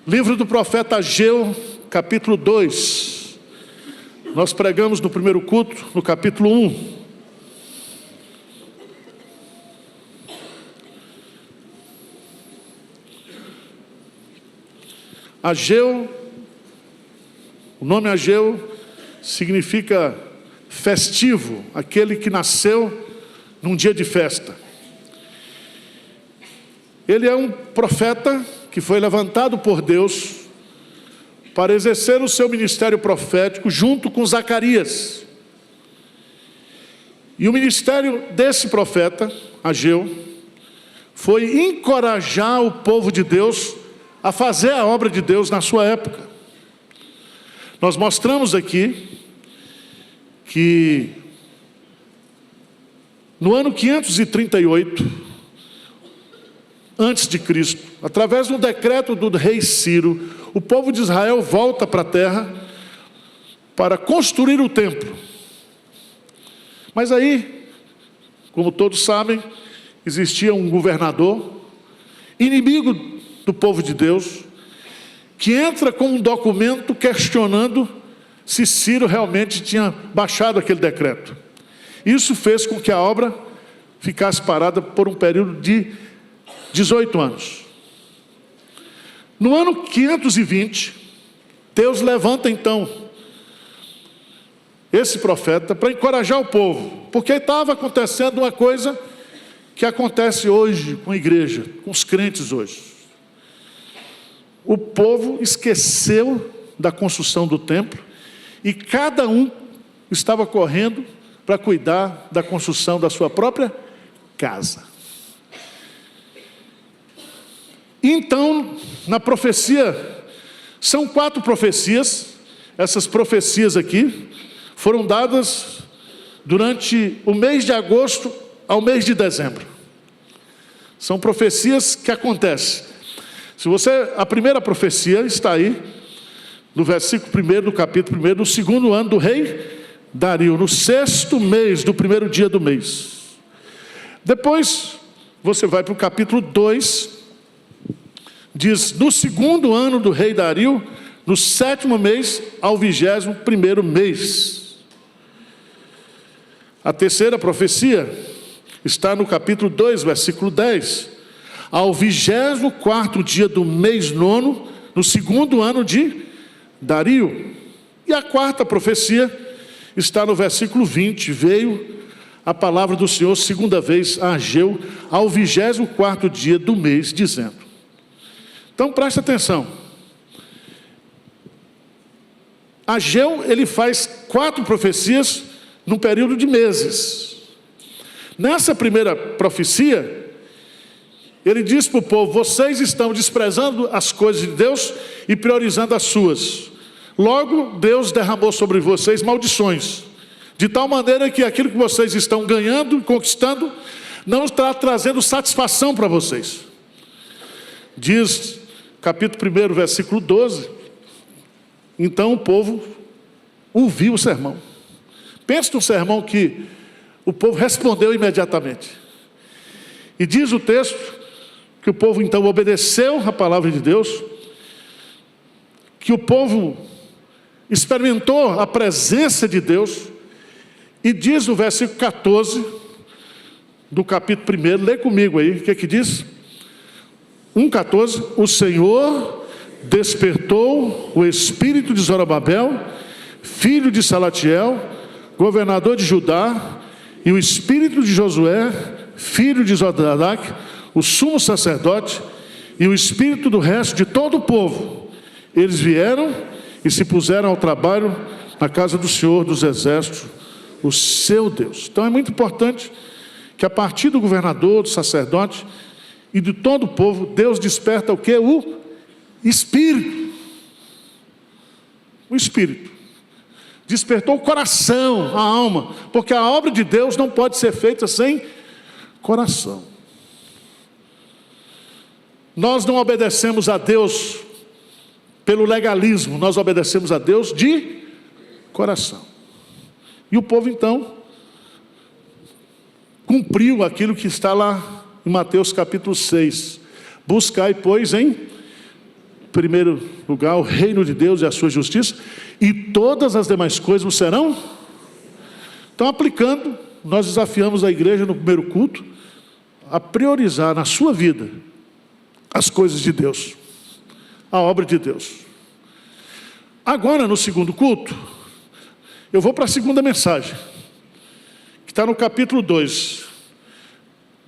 Livro do profeta Ageu, capítulo 2. Nós pregamos no primeiro culto, no capítulo 1. Ageu, o nome Ageu significa festivo, aquele que nasceu num dia de festa. Ele é um profeta que foi levantado por Deus para exercer o seu ministério profético junto com Zacarias. E o ministério desse profeta, Ageu, foi encorajar o povo de Deus a fazer a obra de Deus na sua época. Nós mostramos aqui que no ano 538 antes de Cristo, através do decreto do rei Ciro, o povo de Israel volta para a terra para construir o templo. Mas aí, como todos sabem, existia um governador, inimigo do povo de Deus, que entra com um documento questionando se Ciro realmente tinha baixado aquele decreto. Isso fez com que a obra ficasse parada por um período de 18 anos. No ano 520, Deus levanta então esse profeta para encorajar o povo, porque estava acontecendo uma coisa que acontece hoje com a igreja, com os crentes hoje. O povo esqueceu da construção do templo e cada um estava correndo para cuidar da construção da sua própria casa. Então, na profecia, são 4 profecias. Essas profecias aqui foram dadas durante o mês de agosto ao mês de dezembro. São profecias que acontecem. A primeira profecia está aí, no versículo 1 do capítulo 1, no segundo ano do rei Dario, no 6º mês do primeiro dia do mês. Depois, você vai para o capítulo 2, diz, no 2º ano do rei Dario, no 7º mês ao 21º mês. A terceira profecia está no capítulo 2, versículo 10. Ao 24º dia do mês 9, no 2º ano de Dario. E a quarta profecia está no versículo 20. Veio a palavra do Senhor segunda vez a Ageu, ao 24º dia do mês, dizendo. Então preste atenção. Ageu, ele faz 4 profecias num período de meses. Nessa primeira profecia, ele diz para o povo, vocês estão desprezando as coisas de Deus e priorizando as suas. Logo, Deus derramou sobre vocês maldições, de tal maneira que aquilo que vocês estão ganhando e conquistando, não está trazendo satisfação para vocês. Diz, capítulo 1, versículo 12, então o povo ouviu o sermão. Pense no sermão que o povo respondeu imediatamente. E diz o texto, que o povo então obedeceu a palavra de Deus, que o povo experimentou a presença de Deus, e diz no versículo 14 do capítulo 1, lê comigo aí, o que diz? 1,14, o Senhor despertou o espírito de Zorobabel, filho de Salatiel, governador de Judá, e o espírito de Josué, filho de Zodadac, o sumo sacerdote, e o espírito do resto de todo o povo. Eles vieram e se puseram ao trabalho na casa do Senhor dos Exércitos, o seu Deus. Então é muito importante que a partir do governador, do sacerdote e de todo o povo, Deus desperta o quê? O Espírito. O Espírito. Despertou o coração, a alma, porque a obra de Deus não pode ser feita sem coração. Nós não obedecemos a Deus pelo legalismo, nós obedecemos a Deus de coração. E o povo então cumpriu aquilo que está lá em Mateus capítulo 6. Buscai, pois, em primeiro lugar o reino de Deus e a sua justiça, e todas as demais coisas o serão. Então, aplicando, nós desafiamos a igreja no primeiro culto a priorizar na sua vida as coisas de Deus, a obra de Deus. Agora, no segundo culto, eu vou para a segunda mensagem, que está no capítulo 2.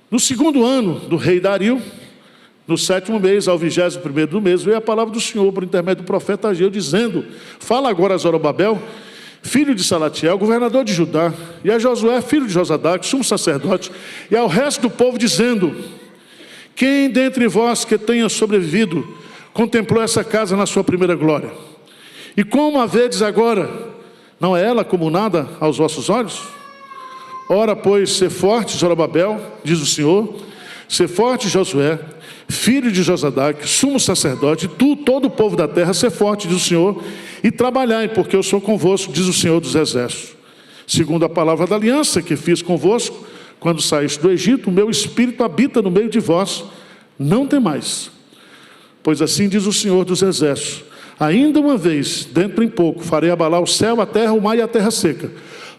No segundo ano do rei Dario, no 7º mês, ao 21º do mês, veio a palavra do Senhor por intermédio do profeta Ageu, dizendo: fala agora a Zorobabel, filho de Salatiel, governador de Judá, e a Josué, filho de Josadaque, sumo sacerdote, e ao resto do povo, dizendo: quem dentre vós que tenha sobrevivido contemplou essa casa na sua primeira glória? E como a vedes agora, não é ela como nada aos vossos olhos? Ora, pois, ser forte, Zorobabel, diz o Senhor, ser forte, Josué, filho de Josadaque, sumo sacerdote, tu, todo o povo da terra, ser forte, diz o Senhor, e trabalhai, porque eu sou convosco, diz o Senhor dos exércitos. Segundo a palavra da aliança que fiz convosco, quando saíste do Egito, o meu espírito habita no meio de vós, não temais. Pois assim diz o Senhor dos exércitos: ainda uma vez, dentro em pouco, farei abalar o céu, a terra, o mar e a terra seca.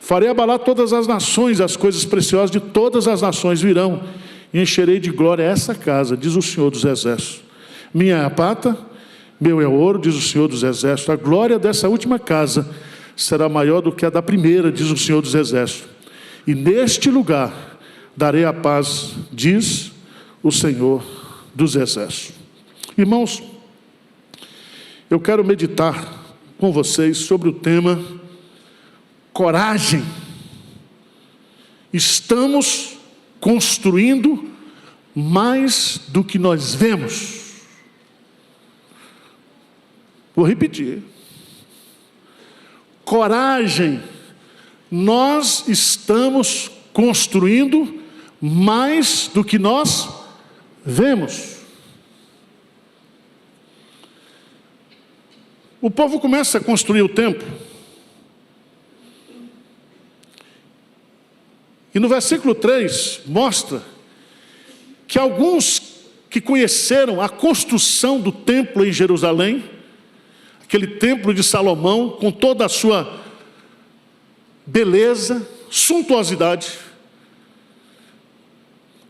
Farei abalar todas as nações, as coisas preciosas de todas as nações virão, e encherei de glória essa casa, diz o Senhor dos exércitos. Minha é a prata, meu é o ouro, diz o Senhor dos exércitos. A glória dessa última casa será maior do que a da primeira, diz o Senhor dos exércitos. E neste lugar darei a paz, diz o Senhor dos exércitos. Irmãos, eu quero meditar com vocês sobre o tema coragem. Estamos construindo mais do que nós vemos. Vou repetir. Coragem. Nós estamos construindo mais do que nós vemos. O povo começa a construir o templo. E no versículo 3 mostra que alguns que conheceram a construção do templo em Jerusalém, aquele templo de Salomão, com toda a sua beleza, suntuosidade,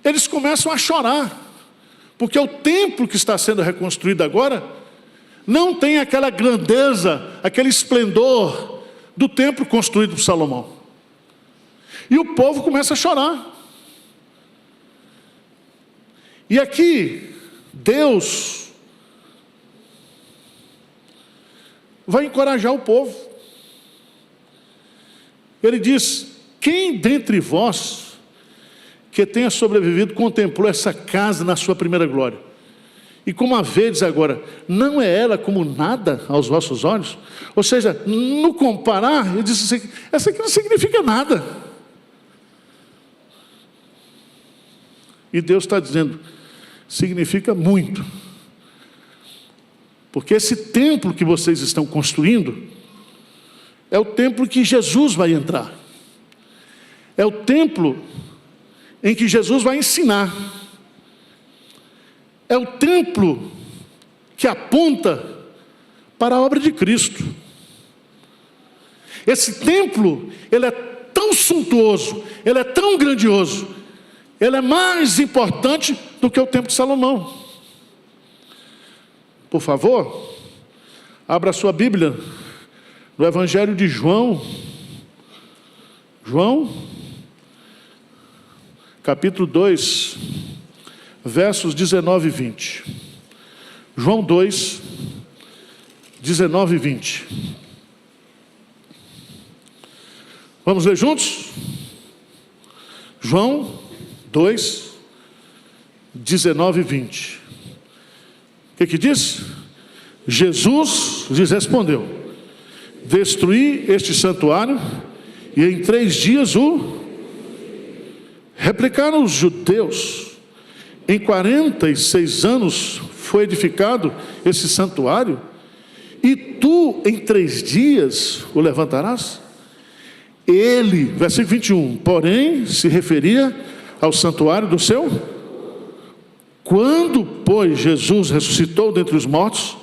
eles começam a chorar, porque o templo que está sendo reconstruído agora não tem aquela grandeza, aquele esplendor do templo construído por Salomão. E o povo começa a chorar. E aqui, Deus vai encorajar o povo. Ele diz: quem dentre vós que tenha sobrevivido contemplou essa casa na sua primeira glória? E como a vedes agora, não é ela como nada aos vossos olhos? Ou seja, no comparar, ele diz assim: essa aqui não significa nada. E Deus está dizendo: significa muito. Porque esse templo que vocês estão construindo é o templo que Jesus vai entrar. É o templo em que Jesus vai ensinar. É o templo que aponta para a obra de Cristo. Esse templo, ele é tão suntuoso, ele é tão grandioso, ele é mais importante do que o templo de Salomão. Por favor, abra sua Bíblia no Evangelho de João. João, capítulo 2, versos 19 e 20. João 2, 19 e 20. Vamos ler juntos? João 2, 19 e 20. O que diz? Jesus lhes respondeu: destruí este santuário, e em 3 dias o... Replicaram os judeus: em 46 anos foi edificado esse santuário, e tu em 3 dias o levantarás? Ele, versículo 21, porém se referia ao santuário do seu... Quando, pois, Jesus ressuscitou dentre os mortos,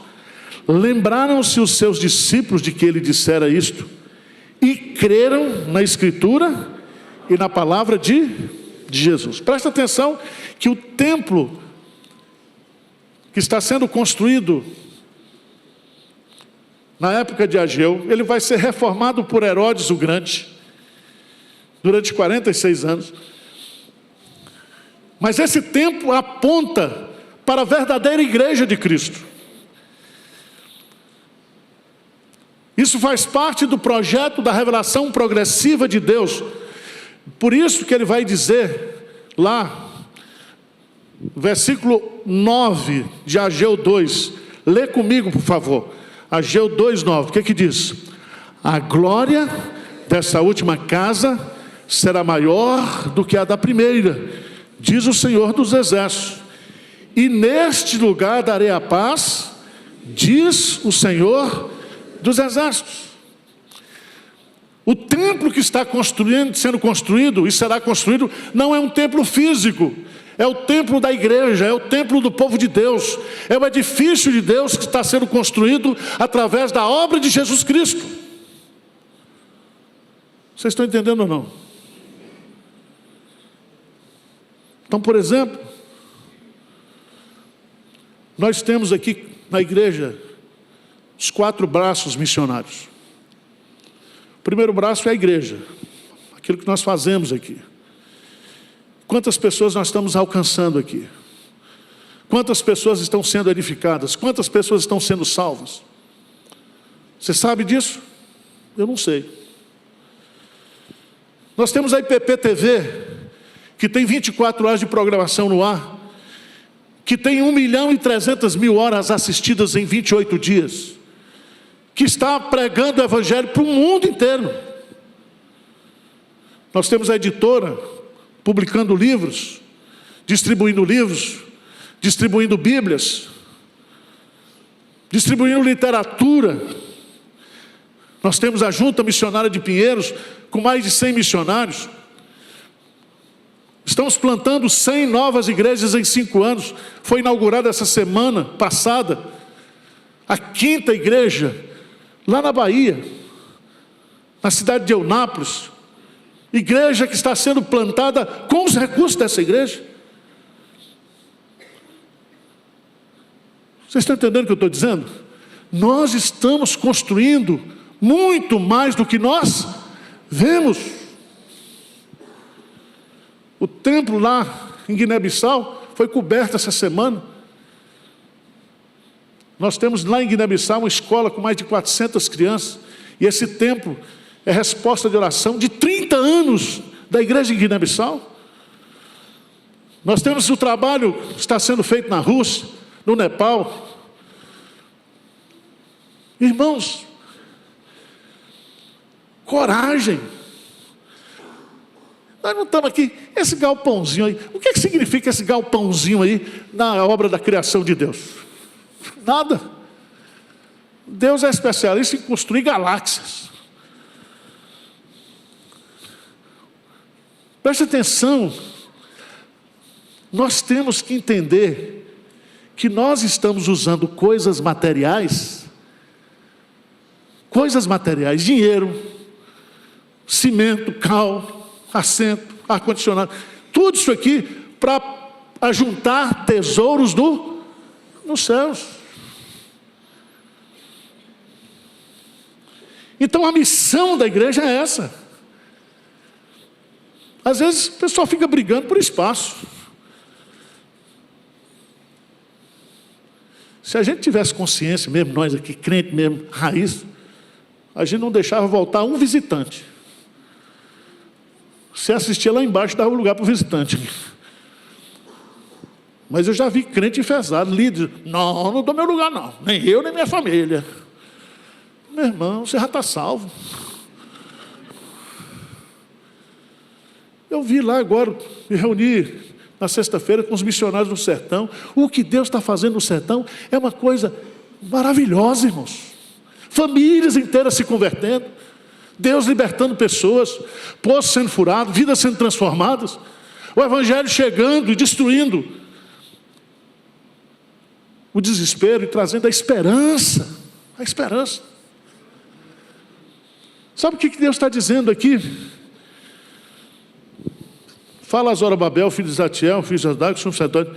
Lembraram-se os seus discípulos de que ele dissera isto, e creram na Escritura e na palavra de Jesus. Presta atenção que o templo que está sendo construído na época de Ageu, ele vai ser reformado por Herodes o Grande, durante 46 anos. Mas esse templo aponta para a verdadeira igreja de Cristo. Isso faz parte do projeto da revelação progressiva de Deus. Por isso que ele vai dizer lá, versículo 9 de Ageu 2. Lê comigo, por favor. Ageu 2:9, o que diz? A glória dessa última casa será maior do que a da primeira, diz o Senhor dos Exércitos. E neste lugar darei a paz, diz o Senhor dos Exércitos. O templo que está sendo construído e será construído não é um templo físico, é o templo da igreja, é o templo do povo de Deus, é o edifício de Deus que está sendo construído através da obra de Jesus Cristo. Vocês estão entendendo ou não? Então, por exemplo, nós temos aqui na igreja os 4 braços missionários. O primeiro braço é a igreja, aquilo que nós fazemos aqui. Quantas pessoas nós estamos alcançando aqui? Quantas pessoas estão sendo edificadas? Quantas pessoas estão sendo salvas? Você sabe disso? Eu não sei. Nós temos a IPP-TV, que tem 24 horas de programação no ar, que tem 1.300.000 horas assistidas em 28 dias, que está pregando o Evangelho para o mundo inteiro. Nós temos a editora, publicando livros, distribuindo Bíblias, distribuindo literatura. Nós temos a Junta Missionária de Pinheiros, com mais de 100 missionários. Estamos plantando 100 novas igrejas em 5 anos. Foi inaugurada essa semana passada a 5ª igreja, lá na Bahia, na cidade de Eunápolis. Igreja que está sendo plantada com os recursos dessa igreja. Vocês estão entendendo o que eu estou dizendo? Nós estamos construindo muito mais do que nós vemos. O templo lá em Guiné-Bissau foi coberto essa semana. Nós temos lá em Guiné-Bissau uma escola com mais de 400 crianças. E esse templo é resposta de oração de 30 anos da igreja em Guiné-Bissau. Nós temos o trabalho que está sendo feito na Rússia, no Nepal. Irmãos, coragem. Nós não estamos aqui, esse galpãozinho aí, o que significa esse galpãozinho aí na obra da criação de Deus? Nada. Deus é especialista em construir galáxias. Preste atenção, nós temos que entender que nós estamos usando coisas materiais, dinheiro, cimento, cal, assento, ar-condicionado, tudo isso aqui para ajuntar tesouros nos céus. Então a missão da igreja é essa. Às vezes o pessoal fica brigando por espaço. Se a gente tivesse consciência mesmo, nós aqui, crente mesmo, raiz, a gente não deixava voltar um visitante. Você assistia lá embaixo, dava lugar para o visitante. Mas eu já vi crente enfesado, líder. Não dou meu lugar não, nem eu, nem minha família. Meu irmão, você já está salvo. Eu vi lá agora, me reuni na sexta-feira com os missionários do sertão. O que Deus está fazendo no sertão é uma coisa maravilhosa, irmãos. Famílias inteiras se convertendo, Deus libertando pessoas, poços sendo furados, vidas sendo transformadas, o Evangelho chegando e destruindo o desespero e trazendo a esperança. A esperança. Sabe o que Deus está dizendo aqui? Fala a Zorobabel, filho de Zatiel, filho de Josadac, sumo sacerdote.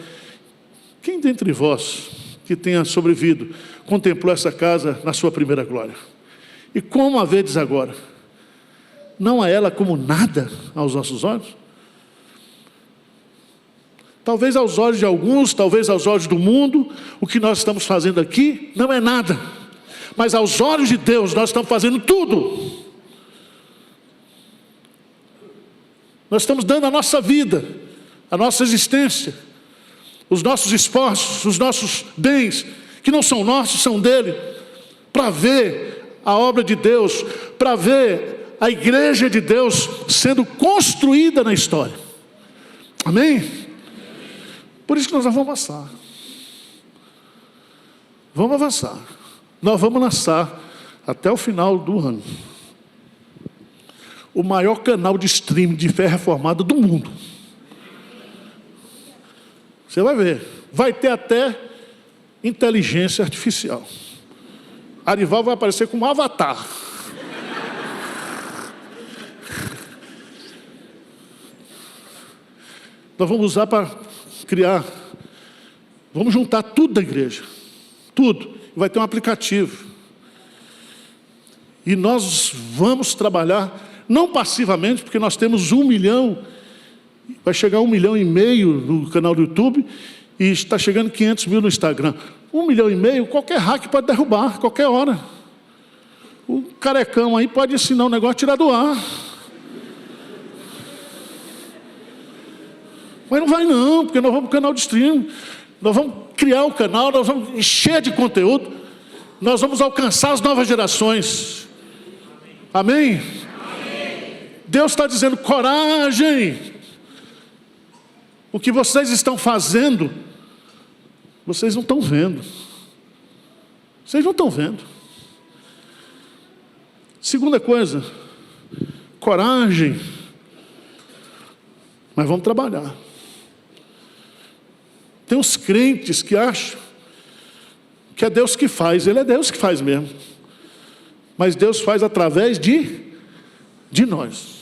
Quem dentre vós que tenha sobrevivido contemplou essa casa na sua primeira glória? E como a vedes agora? Não há ela como nada aos nossos olhos? Talvez aos olhos de alguns, talvez aos olhos do mundo, o que nós estamos fazendo aqui não é nada. Mas aos olhos de Deus nós estamos fazendo tudo. Nós estamos dando a nossa vida, a nossa existência, os nossos esforços, os nossos bens, que não são nossos, são dele, para ver a obra de Deus, para ver a igreja de Deus sendo construída na história. Amém? Por isso que nós vamos avançar. Vamos avançar. Nós vamos lançar até o final do ano o maior canal de streaming de fé reformada do mundo. Você vai ver. Vai ter até inteligência artificial. Arival vai aparecer como um avatar. Nós vamos usar para criar. Vamos juntar tudo da igreja. Tudo. Vai ter um aplicativo. E nós vamos trabalhar, não passivamente, porque nós temos 1 milhão, vai chegar 1,5 milhão no canal do YouTube, e está chegando 500 mil no Instagram. 1,5 milhão, qualquer hack pode derrubar, qualquer hora. O carecão aí pode ensinar um negócio, tirar do ar. Mas não vai não, porque nós vamos para o canal de stream, nós vamos criar o canal, nós vamos encher de conteúdo, nós vamos alcançar as novas gerações. Amém? Amém. Deus está dizendo, coragem. O que vocês estão fazendo, vocês não estão vendo. Vocês não estão vendo. Segunda coisa, coragem. Mas vamos trabalhar. Tem uns crentes que acham que é Deus que faz. Ele é Deus que faz mesmo. Mas Deus faz através de nós.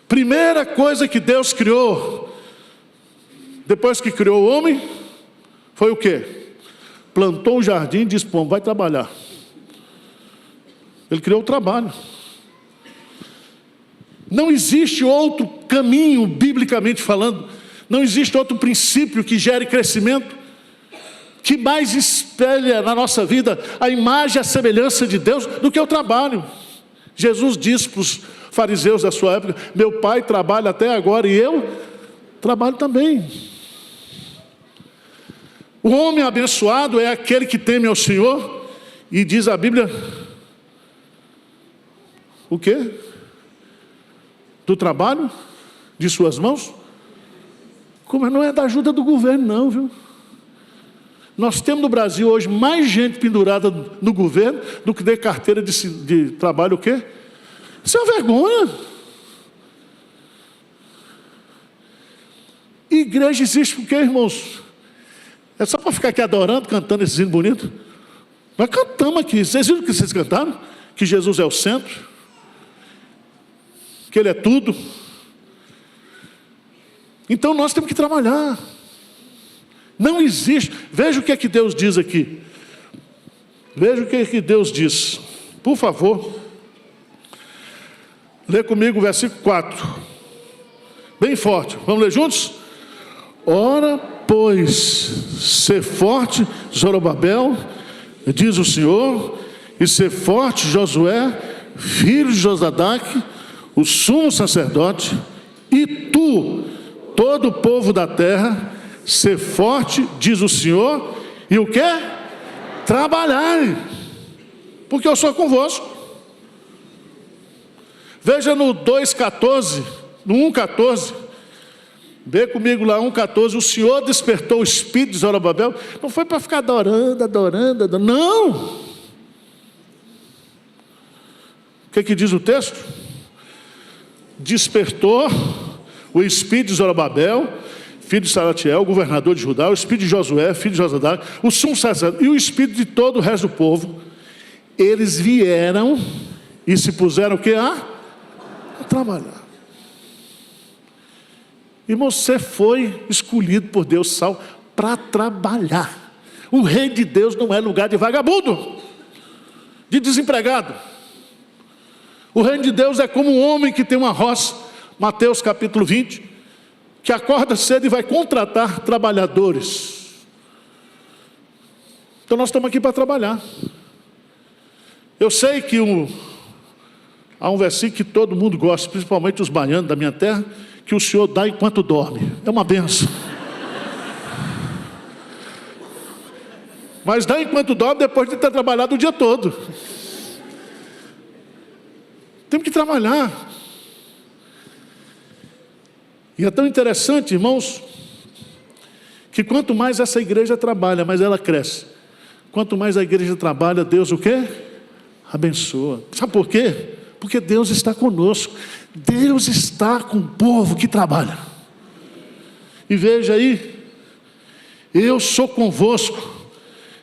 Primeira coisa que Deus criou, depois que criou o homem, foi o quê? Plantou um jardim e disse, pô, vai trabalhar. Ele criou o trabalho. Não existe outro caminho, biblicamente falando, não existe outro princípio que gere crescimento, que mais espelha na nossa vida a imagem e a semelhança de Deus do que o trabalho. Jesus disse para os fariseus da sua época, meu pai trabalha até agora e eu trabalho também. O homem abençoado é aquele que teme ao Senhor, e diz a Bíblia, o quê? Do trabalho de suas mãos? Como não é da ajuda do governo não, viu? Nós temos no Brasil hoje mais gente pendurada no governo do que de carteira de trabalho o quê? Isso é uma vergonha. Igreja existe por quê, irmãos? É só para ficar aqui adorando, cantando esse hino bonito? Nós cantamos aqui. Vocês viram o que vocês cantaram? Que Jesus é o centro, que Ele é tudo. Então nós temos que trabalhar. Não existe. Veja o que é que Deus diz aqui. Veja o que é que Deus diz. Por favor. Lê comigo o versículo 4. Bem forte. Vamos ler juntos? Ora, pois, ser forte, Zorobabel, diz o Senhor, e ser forte, Josué, filho de Josadac, o sumo sacerdote, e tu, todo o povo da terra, ser forte, diz o Senhor, e o quê? Trabalhai, porque eu sou convosco. Veja no 2,14, no 1,14, vê comigo lá 1,14, o Senhor despertou o espírito de Zorobabel, não foi para ficar adorando, não. O que diz o texto? Despertou o espírito de Zorobabel, filho de Salatiel, governador de Judá, o espírito de Josué, filho de Josadac, o sumo sacerdote e o espírito de todo o resto do povo, eles vieram e se puseram o quê? A trabalhar. Irmão, você foi escolhido por Deus, Saul, para trabalhar. O reino de Deus não é lugar de vagabundo, de desempregado. O reino de Deus é como um homem que tem uma roça, Mateus capítulo 20, que acorda cedo e vai contratar trabalhadores. Então nós estamos aqui para trabalhar. Eu sei que há um versículo que todo mundo gosta, principalmente os baianos da minha terra, que o Senhor dá enquanto dorme. É uma benção. Mas dá enquanto dorme depois de ter trabalhado o dia todo. Temos que trabalhar. E é tão interessante, irmãos, que quanto mais essa igreja trabalha, mais ela cresce. Quanto mais a igreja trabalha, Deus o quê? Abençoa. Sabe por quê? Porque Deus está conosco. Deus está com o povo que trabalha. E veja aí, eu sou convosco,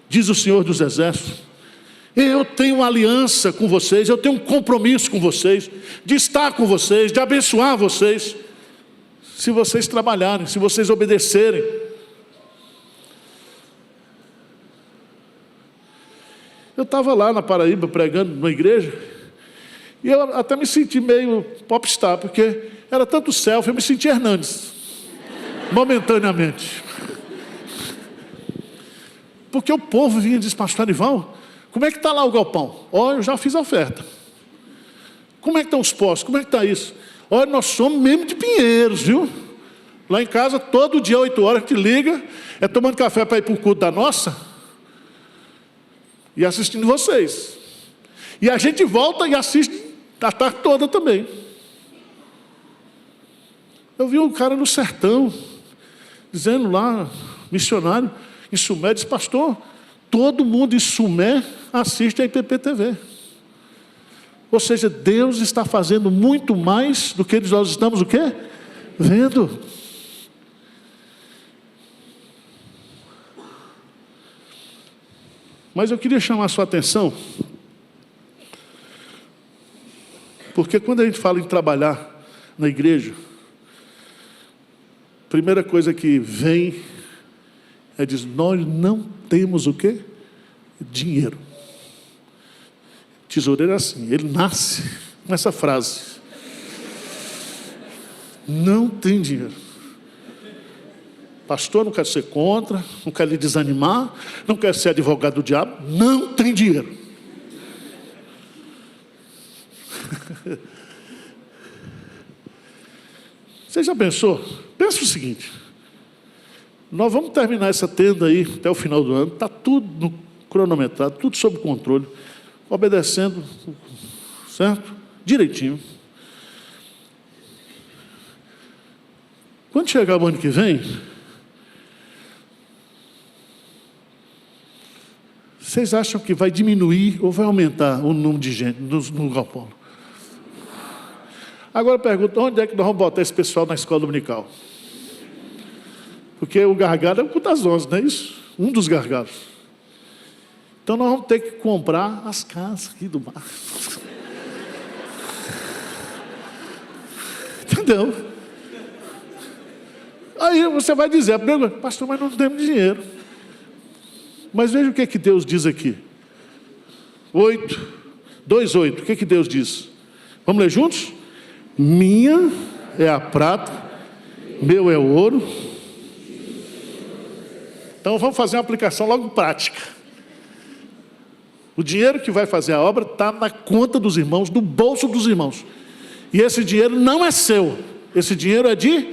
diz o Senhor dos Exércitos. Eu tenho uma aliança com vocês, eu tenho um compromisso com vocês, de estar com vocês, de abençoar vocês, se vocês trabalharem, se vocês obedecerem. Eu estava lá na Paraíba pregando numa igreja, e eu até me senti meio popstar, porque era tanto selfie, eu me senti Hernandes, momentaneamente. Porque o povo vinha e disse: pastor Arival, como é que está lá o galpão? Olha, eu já fiz a oferta. Como é que estão os postos? Como é que está isso? Olha, nós somos mesmo de Pinheiros, viu? Lá em casa, todo dia, 8 horas, a gente liga, é tomando café para ir para o culto da nossa, e assistindo vocês. E a gente volta e assiste a tarde toda também. Eu vi um cara no sertão, dizendo lá, missionário, em Sumé, disse: pastor, todo mundo em Sumé assiste a IPP-TV. Ou seja, Deus está fazendo muito mais do que nós estamos o quê? Vendo. Mas eu queria chamar a sua atenção, porque quando a gente fala em trabalhar na igreja, a primeira coisa que vem é dizer: nós não temos o quê? Dinheiro. Tesoureiro é assim, ele nasce com essa frase: não tem dinheiro. Pastor, não quero ser contra, não quero lhe desanimar, não quero ser advogado do diabo, não tem dinheiro. Você já pensou? Pensa o seguinte: nós vamos terminar essa tenda aí até o final do ano, está tudo cronometrado, tudo sob controle, obedecendo, certo? Direitinho. Quando chegar o ano que vem, vocês acham que vai diminuir ou vai aumentar o número de gente no galpão? Agora pergunta: onde é que nós vamos botar esse pessoal na escola dominical? Porque o gargalo é o culto das 11, não é isso? Um dos gargalos. Então nós vamos ter que comprar as casas aqui do mar. Entendeu? Aí você vai dizer: pastor, mas não temos dinheiro. Mas veja o que Deus diz aqui. 2:8. O que Deus diz? Vamos ler juntos? Minha é a prata, meu é o ouro. Então vamos fazer uma aplicação logo prática. O dinheiro que vai fazer a obra está na conta dos irmãos, no bolso dos irmãos. E esse dinheiro não é seu. Esse dinheiro é de...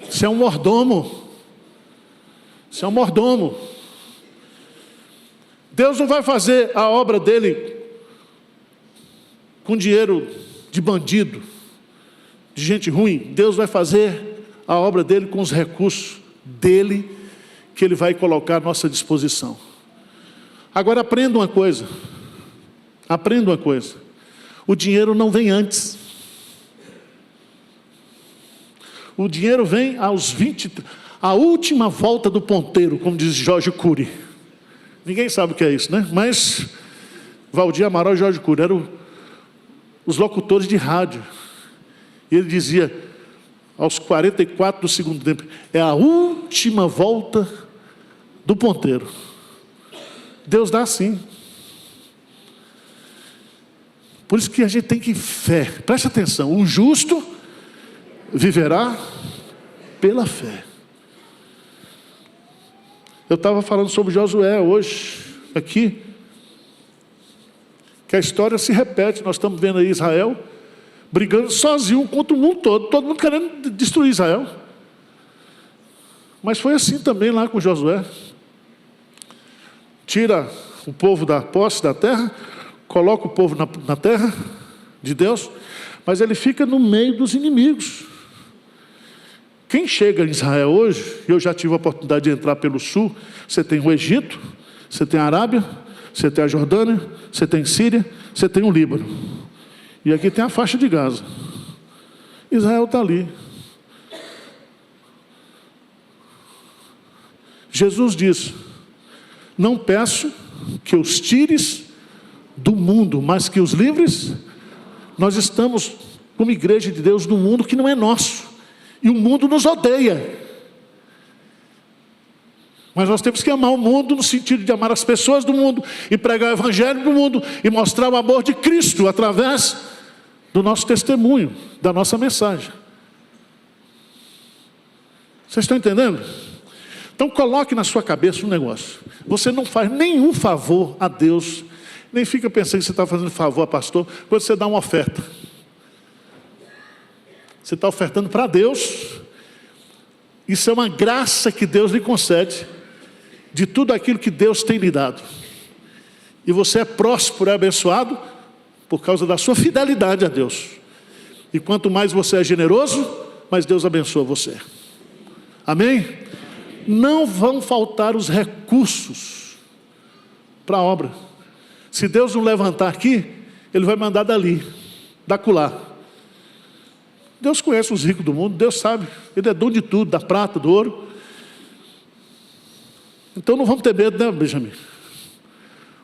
Você é um mordomo. Você é um mordomo. Deus não vai fazer a obra dele com dinheiro de bandido, de gente ruim. Deus vai fazer a obra dele com os recursos dele, que ele vai colocar à nossa disposição. Agora aprenda uma coisa. Aprenda uma coisa. O dinheiro não vem antes. O dinheiro vem aos 20, A última volta do ponteiro, como diz Jorge Cury. Ninguém sabe o que é isso, né? Mas Valdir Amaral e Jorge Cury eram os locutores de rádio. E ele dizia, aos 44 do segundo tempo, é a última volta do ponteiro. Deus dá assim. Por isso que a gente tem que fé. Preste atenção, o justo viverá pela fé. Eu estava falando sobre Josué hoje, aqui, que a história se repete. Nós estamos vendo aí Israel brigando sozinho contra o mundo todo mundo querendo destruir Israel. Mas foi assim também lá com Josué. Tira o povo da posse da terra, coloca o povo na terra de Deus, mas ele fica no meio dos inimigos. Quem chega em Israel hoje, eu já tive a oportunidade de entrar pelo sul, você tem o Egito, você tem a Arábia, você tem a Jordânia, você tem Síria, você tem o Líbano. E aqui tem a faixa de Gaza. Israel está ali. Jesus diz, não peço que os tires do mundo, mas que os livres. Nós estamos como igreja de Deus num mundo que não é nosso. E o mundo nos odeia. Mas nós temos que amar o mundo no sentido de amar as pessoas do mundo e pregar o evangelho do mundo e mostrar o amor de Cristo através do nosso testemunho, da nossa mensagem. Vocês estão entendendo? Então coloque na sua cabeça um negócio. Você não faz nenhum favor a Deus, nem fica pensando que você está fazendo favor a pastor, quando você dá uma oferta. Você está ofertando para Deus. Isso é uma graça que Deus lhe concede, de tudo aquilo que Deus tem lhe dado. E você é próspero e abençoado por causa da sua fidelidade a Deus. E quanto mais você é generoso, mais Deus abençoa você. Amém? Não vão faltar os recursos para a obra. Se Deus não levantar aqui, Ele vai mandar dali, da acolá. Deus conhece os ricos do mundo, Deus sabe. Ele é dono de tudo, da prata, do ouro. Então não vamos ter medo, né, Benjamin?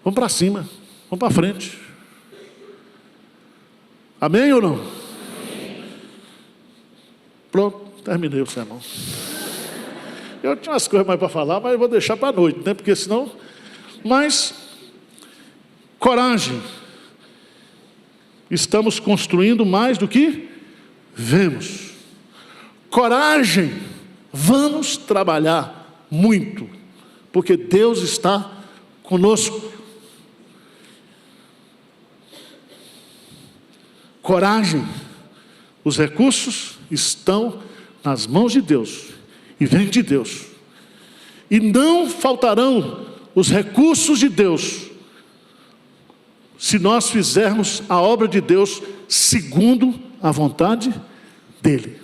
Vamos para cima, vamos para frente. Amém ou não? Amém. Pronto, terminei o sermão. Eu tinha umas coisas mais para falar, mas eu vou deixar para a noite, né? Porque senão... Mas, coragem. Estamos construindo mais do que vemos. Coragem. Vamos trabalhar muito, porque Deus está conosco. Coragem. Os recursos estão nas mãos de Deus e vêm de Deus. E não faltarão os recursos de Deus se nós fizermos a obra de Deus segundo a vontade dEle.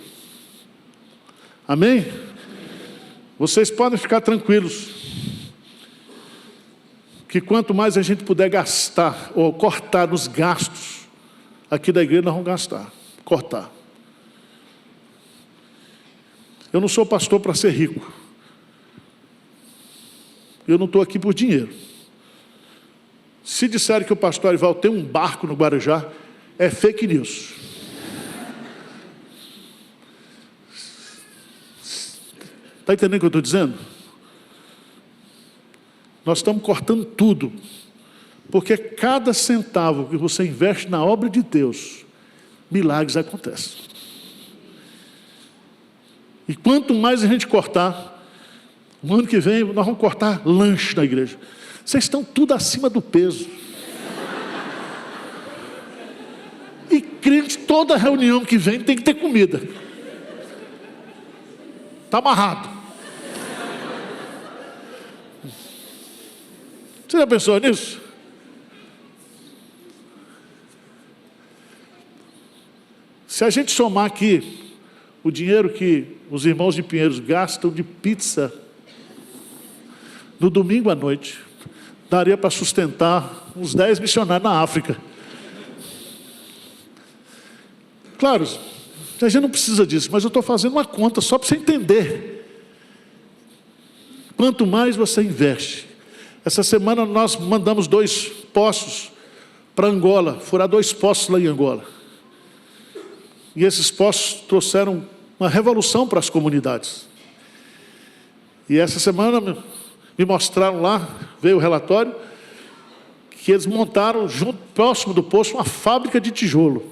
Amém? Vocês podem ficar tranquilos que quanto mais a gente puder gastar ou cortar os gastos aqui da igreja, nós vamos gastar, cortar. Eu não sou pastor para ser rico. Eu não estou aqui por dinheiro. Se disserem que o pastor Arival tem um barco no Guarujá, é fake news. Está entendendo o que eu estou dizendo? Nós estamos cortando tudo, porque cada centavo que você investe na obra de Deus, milagres acontecem. E quanto mais a gente cortar, no ano que vem nós vamos cortar lanche na igreja. Vocês estão tudo acima do peso. E crente, toda reunião que vem tem que ter comida. Está amarrado. Você já pensou nisso? Se a gente somar aqui o dinheiro que os irmãos de Pinheiros gastam de pizza no domingo à noite, daria para sustentar uns 10 missionários na África. Claro, a gente não precisa disso, mas eu estou fazendo uma conta só para você entender quanto mais você investe. Essa semana nós mandamos 2 poços para Angola, furar 2 poços lá em Angola. E esses poços trouxeram uma revolução para as comunidades. E essa semana me mostraram lá, veio o relatório, que eles montaram, próximo do poço, uma fábrica de tijolo.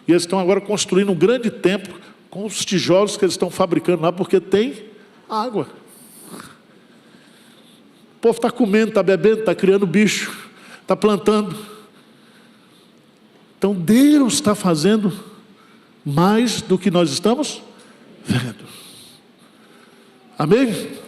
E eles estão agora construindo um grande templo com os tijolos que eles estão fabricando lá, porque tem água. O povo está comendo, está bebendo, está criando bicho, está plantando. Então Deus está fazendo mais do que nós estamos vendo. Amém?